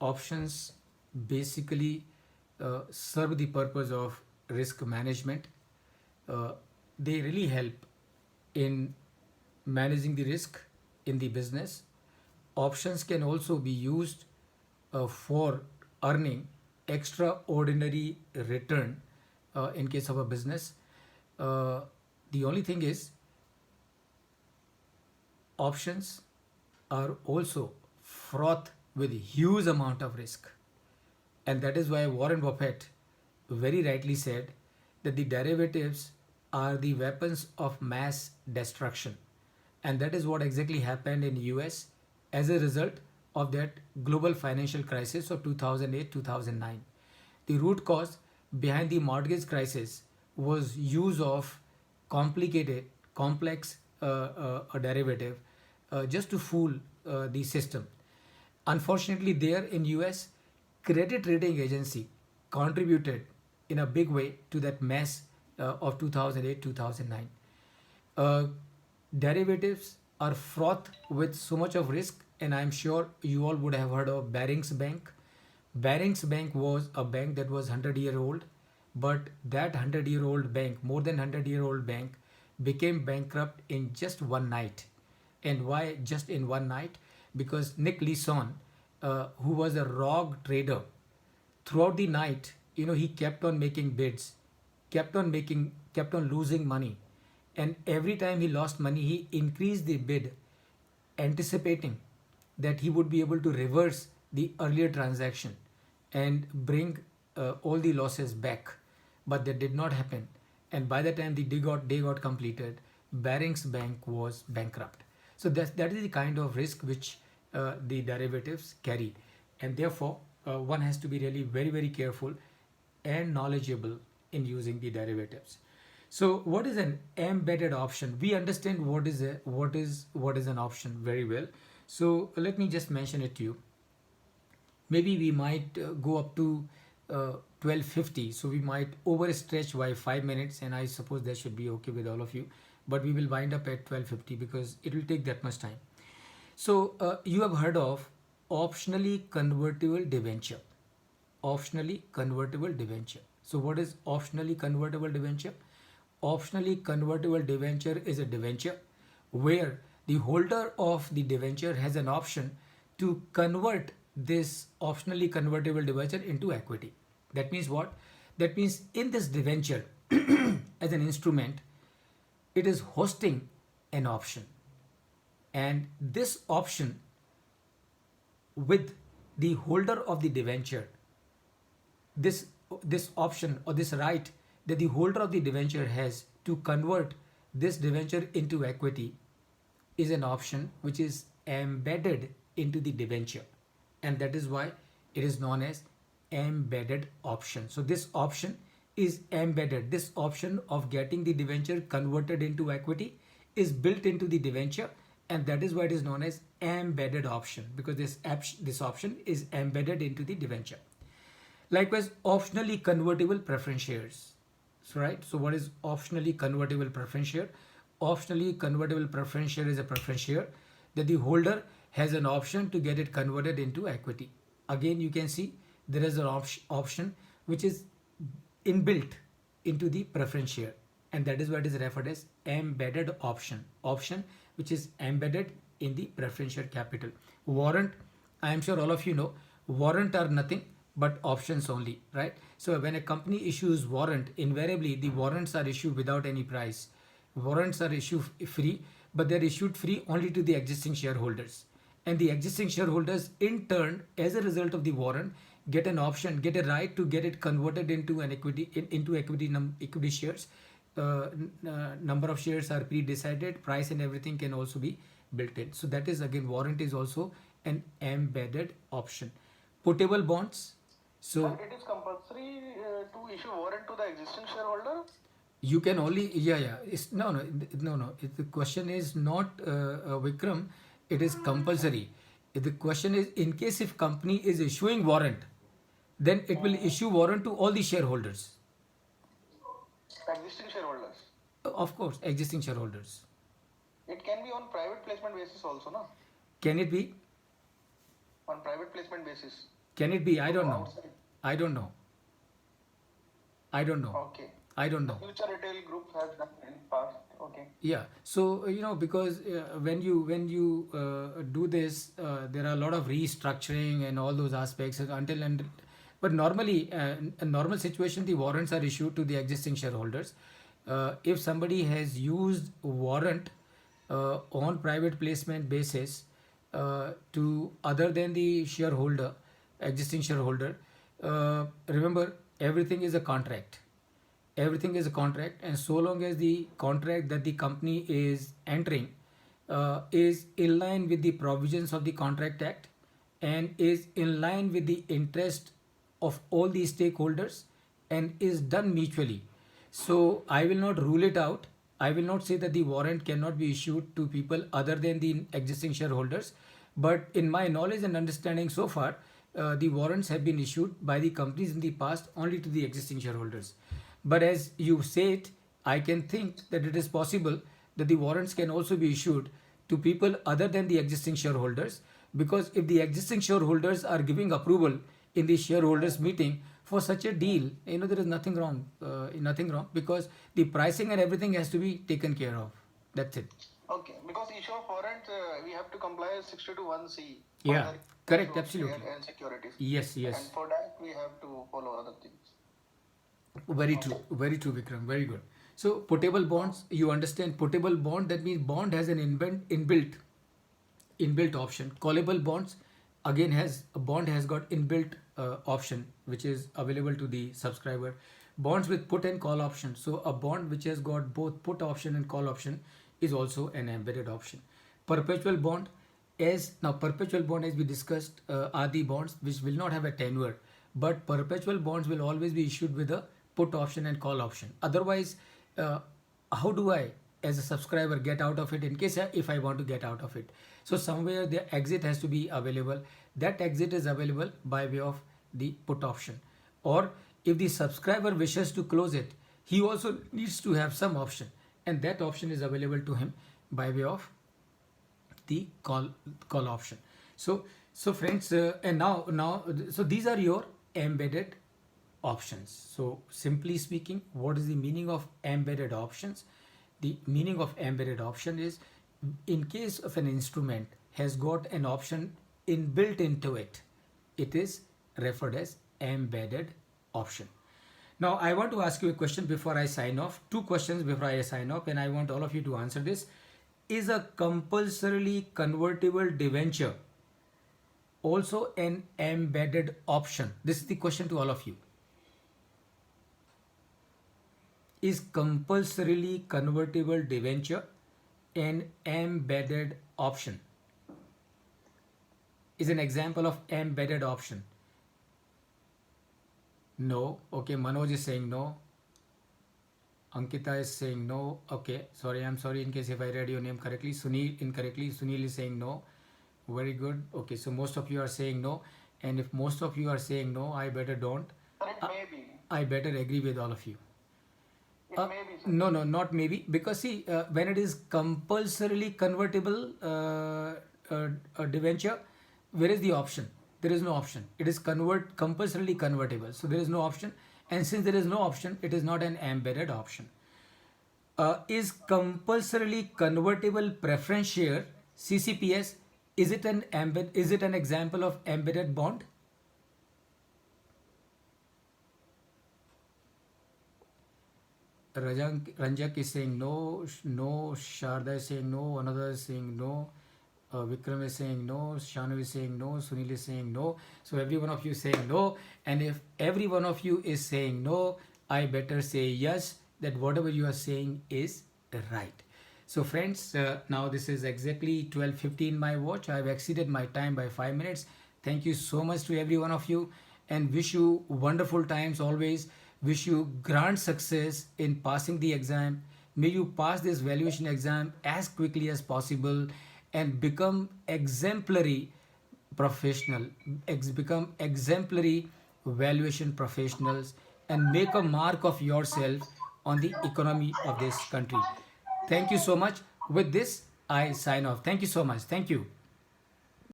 options basically serve the purpose of risk management. Uh, they really help in managing the risk in the business. Options can also be used for earning extraordinary return in case of a business. Uh, the only thing is, options are also fraught with huge amount of risk. And that is why Warren Buffett very rightly said that the derivatives are the weapons of mass destruction. And that is what exactly happened in US as a result of that global financial crisis of 2008-2009. The root cause behind the mortgage crisis was use of complicated, complex a derivative just to fool the system. Unfortunately, there in US, credit rating agency contributed in a big way to that mess of 2008-2009. Uh, Derivatives are fraught with so much of risk, and I'm sure you all would have heard of Barings Bank. Barings Bank was a bank that was 100-year old, but that 100-year-old bank, more than 100-year-old bank, became bankrupt in just one night. And why just in one night? Because Nick Leeson, who was a rogue trader, throughout the night, he kept on making bids, kept on losing money. And every time he lost money, he increased the bid, anticipating that he would be able to reverse the earlier transaction and bring all the losses back. But that did not happen. And by the time the day got completed, Barings Bank was bankrupt. So that is the kind of risk which the derivatives carry. And therefore, one has to be really very, very careful and knowledgeable in using the derivatives. So what is an embedded option? We understand what is an option very well. So let me just mention it to you. Maybe we might go up to 12:50, so we might overstretch by 5 minutes, and I suppose that should be okay with all of you. But we will wind up at 12:50 because it will take that much time. So you have heard of optionally convertible debenture. Optionally convertible debenture. So what is optionally convertible debenture? Optionally convertible debenture is a debenture where the holder of the debenture has an option to convert this optionally convertible debenture into equity. That means what? That means in this debenture, as an instrument, it is hosting an option. And this option with the holder of the debenture, this this option or this right that the holder of the debenture has to convert this debenture into equity is an option which is embedded into the debenture, and that is why it is known as embedded option. So this option is embedded. This option of getting the debenture converted into equity is built into the debenture, and that is why it is known as embedded option, because this option is embedded into the debenture. Likewise, optionally convertible preference shares. So, right. So what is optionally convertible preference share? Optionally convertible preference share is a preference share that the holder has an option to get it converted into equity. Again, you can see there is an option which is inbuilt into the preference share, and that is what is referred as embedded option. Option which is embedded in the preference share capital. Warrant, I am sure all of you know, warrant are nothing but options only, right? So when a company issues warrant, invariably the warrants are issued without any price. Warrants are issued free, but they're issued free only to the existing shareholders. And the existing shareholders, in turn, as a result of the warrant, get an option, get a right to get it converted into an equity, into equity shares. Number of shares are pre-decided, price and everything can also be built in. So that is, again, warrant is also an embedded option. Putable bonds. So and it is compulsory to issue warrant to the existing shareholder. you can only, yeah, it's no, the question is not Vikram, it is compulsory. The question is, in case if company is issuing warrant, then it will issue warrant to all the shareholders. Existing shareholders. Of course, existing shareholders. It can be on private placement basis also, no? Can it be? On private placement basis. Can it be? I So don't know. outside. I don't know. I don't know. Okay. I don't The know. future retail group has done in past. Okay. Yeah. So because when you do this, there are a lot of restructuring and all those aspects but normally, in a normal situation, the warrants are issued to the existing shareholders. If somebody has used warrant on private placement basis to other than the shareholder, existing shareholder, remember everything is a contract. Everything is a contract, and so long as the contract that the company is entering is in line with the provisions of the contract act and is in line with the interest of all the stakeholders and is done mutually, so I will not rule it out. I will not say that the warrant cannot be issued to people other than the existing shareholders. But in my knowledge and understanding so far, the warrants have been issued by the companies in the past only to the existing shareholders. But as you say it, I can think that it is possible that the warrants can also be issued to people other than the existing shareholders, because if the existing shareholders are giving approval in the shareholders meeting for such a deal, there is nothing wrong, because the pricing and everything has to be taken care of. That's it. Okay. Because issue of warrant, we have to comply 60 to 1C for Yeah, the correct, issue of share absolutely. and securities. Yes, And yes. for that, we have to follow other things. Okay. Very true, Vikram. Very good. So, putable bonds, you understand putable bond, that means bond has an inbuilt option. Callable bonds again has a bond has got inbuilt option which is available to the subscriber. Bonds with put and call option. So a bond which has got both put option and call option is also an embedded option. Perpetual bond, as now perpetual bond, as we discussed, are the bonds which will not have a tenure, but perpetual bonds will always be issued with a put option and call option. Otherwise, uh, how do I as a subscriber get out of it in case if I want to get out of it? So somewhere the exit has to be available. That exit is available by way of the put option. Or if the subscriber wishes to close it, he also needs to have some option, and that option is available to him by way of the call option. So friends, and so these are your embedded options. So simply speaking, what is the meaning of embedded options? The meaning of embedded option is, in case of an instrument has got an option inbuilt into it, it is referred as embedded option. Now I want to ask you a question before I sign off. Two questions before I sign off, and I want all of you to answer this. Is a compulsorily convertible debenture also an embedded option? This is the question to all of you. Is compulsorily convertible debenture an embedded option? Is an example of embedded option? No. Okay, Manoj is saying no. Ankita is saying no. Okay, sorry, I'm sorry in case if I read your name correctly. Sunil incorrectly. Sunil is saying no. Very good. Okay, so most of you are saying no. And if most of you are saying no, I better don't. Sir, it may be. I better agree with all of you. It may be, sir. No, not maybe. Because see, when it is compulsorily convertible debenture, where is the option? There is no option. It is compulsorily convertible. So there is no option. And since there is no option, it is not an embedded option. Is compulsorily convertible preference share, CCPS, is it an example of embedded bond? Ranjak is saying no, Sharda is saying no, another is saying no, Vikram is saying no, Shanu is saying no, Sunil is saying no. So every one of you is saying no, and if every one of you is saying no, I better say yes, that whatever you are saying is right. So friends, now this is exactly 12:15 my watch. I have exceeded my time by 5 minutes. Thank you so much to every one of you, and wish you wonderful times always. Wish you grand success in passing the exam. May you pass this valuation exam as quickly as possible and become exemplary professional, become exemplary valuation professionals, and make a mark of yourself on the economy of this country. Thank you so much. With this, I sign off. Thank you so much. Thank you.